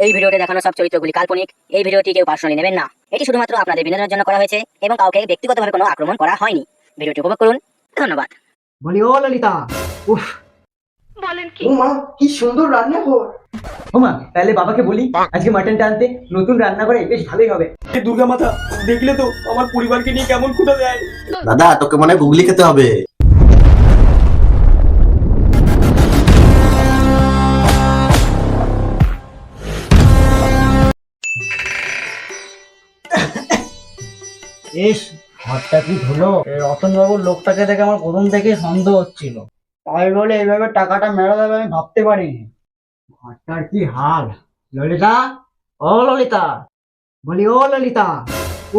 এই ভিডিওতে দেখানো সব চরিত্রগুলি কাল্পনিক। এই ভিডিওটি কেউ পার্সোনালি নেবেন না। এটি শুধুমাত্র আপনাদের বিনোদনের জন্য করা হয়েছে এবং কাউকে ব্যক্তিগতভাবে কোনো আক্রমণ করা হয়নি। ভিডিওটি উপভোগ করুন। ধন্যবাদ। বলি ও ললিতা, উফ বলেন কি? ও মা কি সুন্দর রান্না কর। ও মা তাহলে বাবাকে বলি আজকে মাটনটা আনতে, নতুন রান্না করে বেশ ভালোই হবে। দুর্গা মাতা দেখলে তো আমার পরিবারকে নিয়ে কেমন ক্ষুধা দেয়। দাদা তোকে মনে হয় গুগলি খেতে হবে। এস ঘরটা কি ধুলো। রতন বাবুর লোকটাকে দেখে আমার প্রথম থেকে সন্দেহ হচ্ছিল, তাই বলে এইভাবে টাকাটা মেরে দেবে আমি ভাবতে পারিনি। ঘরটার কি হাল। ললিতা, ও ললিতা, বলি ও ললিতা,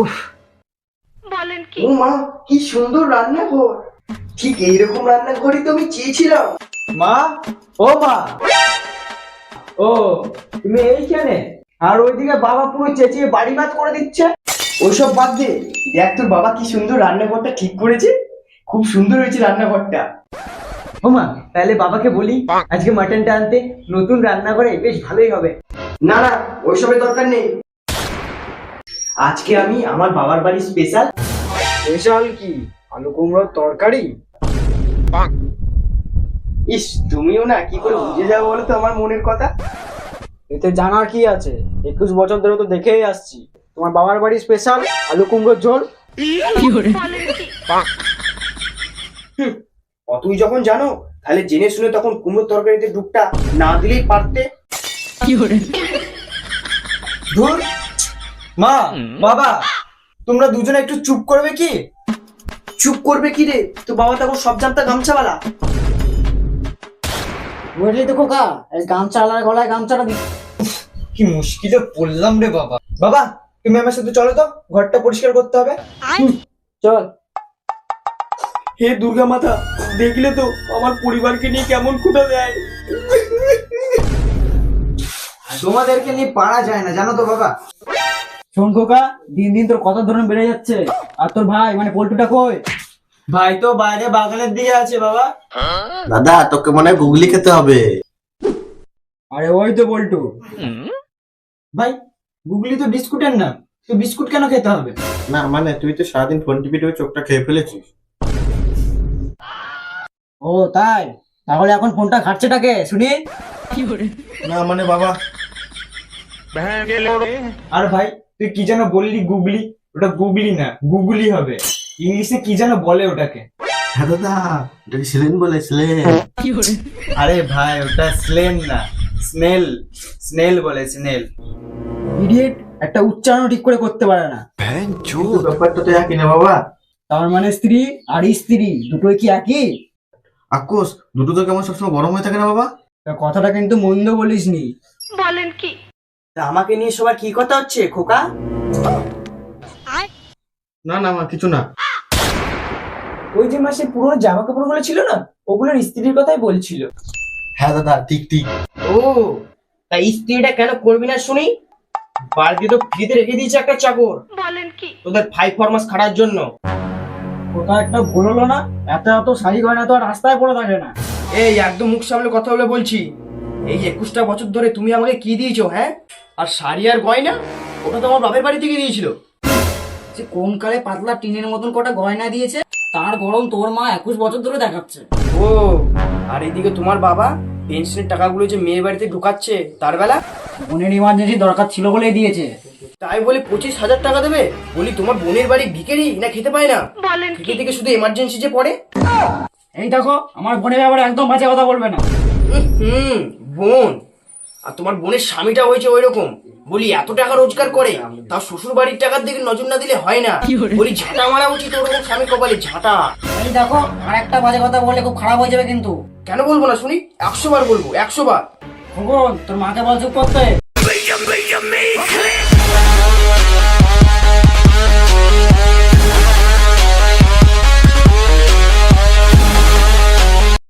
উফ বলেন কি? ও মা কি সুন্দর রান্না কর। ঠিক এইরকম রান্না করি তো আমি চেয়েছিলাম। মা, ও মা, ও তুমি এইখানে? আর ওইদিকে বাবা পুরো চেঁচিয়ে বাড়ি বাদ করে দিচ্ছে। ওইসব বাদ দে, দেখ তোর বাবা কি সুন্দর রান্নাঘরটা ঠিক করেছে। খুব সুন্দর হয়েছে রান্নাঘরটা। ও মা তাহলে বাবাকে বলি আজকে মাটনটা আনতে, নতুন রান্না করে বেশ ভালোই হবে। না না, ওইসবের দরকার নেই। আজকে আমি আমার বাবার বাড়ি স্পেশাল। স্পেশাল কি? আলু কুমড়োর তরকারি? ইস তুমিও না কি করে বুঝে যাও বলো তো আমার মনের কথা। এতে জানার কি আছে? 21 বছর ধরে তো দেখেই আসছি তোমার বাবার বাড়ি স্পেশাল আলু কুমড়োর ঝোল। বলেন কি? অতই যখন জানো তাহলে জেনে শুনে তখন কুমড়োর তরকারিতে ডুবটা না দিলেই পারতে। ধুর, মা বাবা তোমরা দুজনে একটু চুপ করবে কি? চুপ করবে কি রে, তো বাবা তখন সব জানতা গামছাওয়ালা। বুঝলি তো খোকা, এই গামছালার গলায় গামছাটা দি। কি মুশকিলে পড়লাম রে বাবা। বাবা তুমি আমার সাথে চলো তো, ঘরটা পরিষ্কার করতে হবে। চল। হে দুর্গা মাতা দেখলে তো আমার পরিবারকে নিয়ে কেমন ক্ষুধা দেয়। তোমাদেরকে নিয়ে পারা যায় না জানো তো বাবা। শোন খোকা, দিন দিন তোর কত ধরন বেড়ে যাচ্ছে। আর তোর ভাই মানে পল্টুটা কই? ভাই তো বাইরে বাগানের দিকে আছে বাবা। দাদা তোকে মনে হয় গুগলি খেতে হবে। আরে ওই তো পল্টু। ভাই গুগলি তো বিস্কুটের নাম, তো বিস্কুট কেন খেতে হবে? না মানে তুই তো সারাদিন ফোন টিপি টিপি চোখটা খেয়ে ফেলেছিস। ও তাই? তাহলে এখন ফোনটা ঘাটছেটাকে শুনি। না মানে বাবা। আর ভাই তুই কি যেন বললি গুগলি? ওটা গুগলি না, গুগলি হবে। ইংলিশে কি যেন বলে ওটাকে? হ্যাঁ দাদা ওটাকে স্লেন বলে, স্লেন। আরে ভাই ওটা স্লেন না, স্নেল। স্নেল বলে, স্নেল। ইডিয়েট, একটা উচ্চারণ ঠিক করে করতে পারে না। কিন্তু ব্যাপারটা তো একই না বাবা। তার মানে স্ত্রী আর স্ত্রী দুটোই কি একই? আকুশ দুটো তো কেমন সবসময় গরম হয়ে থাকে না বাবা। তা কথাটা কিন্তু মন্দ বলিসনি। বলেন কি? তা আমাকে নিয়ে সবার কি কথা হচ্ছে খোকা? না না মা কিছু না। ওই যে মাসে পুরোনো জামা কাপড়গুলো ছিল না, ওগুলোর স্ত্রীর কথাই বলছিল। হ্যাঁ দাদা ঠিক ঠিক। ও তা স্ত্রীটা কেন করবি না শুনি? বাড়িতে তো ফ্রিতে রেখে দিয়েছে একটা চাকর বলেন কি? তোদের 5 মাস খাটার জন্য। কোথাও একটা ভুল হলো না? এত এত শাড়ি গয়না তো আর রাস্তায় পড়ে থাকে না। এই একদম মুখ সামলে কথা বলে বলছি। এই 21টা বছর ধরে তুমি আমাকে কি দিয়েছো হ্যাঁ? আর শাড়ি আর গয়না ওটা তো আমার বাপের বাড়ি থেকে দিয়েছিল। যে কোন কালে পাতলা টিনের মতন কটা গয়না দিয়েছে, তার গরম তোর মা 21 বছর ধরে দেখাচ্ছে। ও আর এইদিকে তোমার বাবা পেনশনের টাকাগুলো যে মেয়ের বাড়িতে ঢুকাচ্ছে তার বেলা। বোনের ইমার্জেন্সি দরকার ছিল বলেই দিয়েছে। তাই বলে 25,000 টাকা দেবে? বলি তোমার বোনের বাড়ি ভিখারি না খেতে পায় না? বলেন থেকে কি? থেকে শুধু এমার্জেন্সি যে পড়ে। এই দেখো আমার বোনের ব্যাপারে একদম বাজে কথা বলবে না। হুম বোন, আর তোমার বোনের স্বামীটা হয়েছে ওই রকম। বলি এত টাকা রোজগার করে তাও শ্বশুর বাড়ির টাকার দিকে নজর না দিলে হয় না। বলি ঝাঁটা মারা উচিত ওরকম স্বামী কপালে ঝাঁটা। এই দেখো আর একটা বাজে কথা বললে খুব খারাপ হয়ে যাবে কিন্তু। কেন বলবো না শুনি? 100 বার বলবো, 100 বার। খোকন তোর মাকে বল চুপ করতে।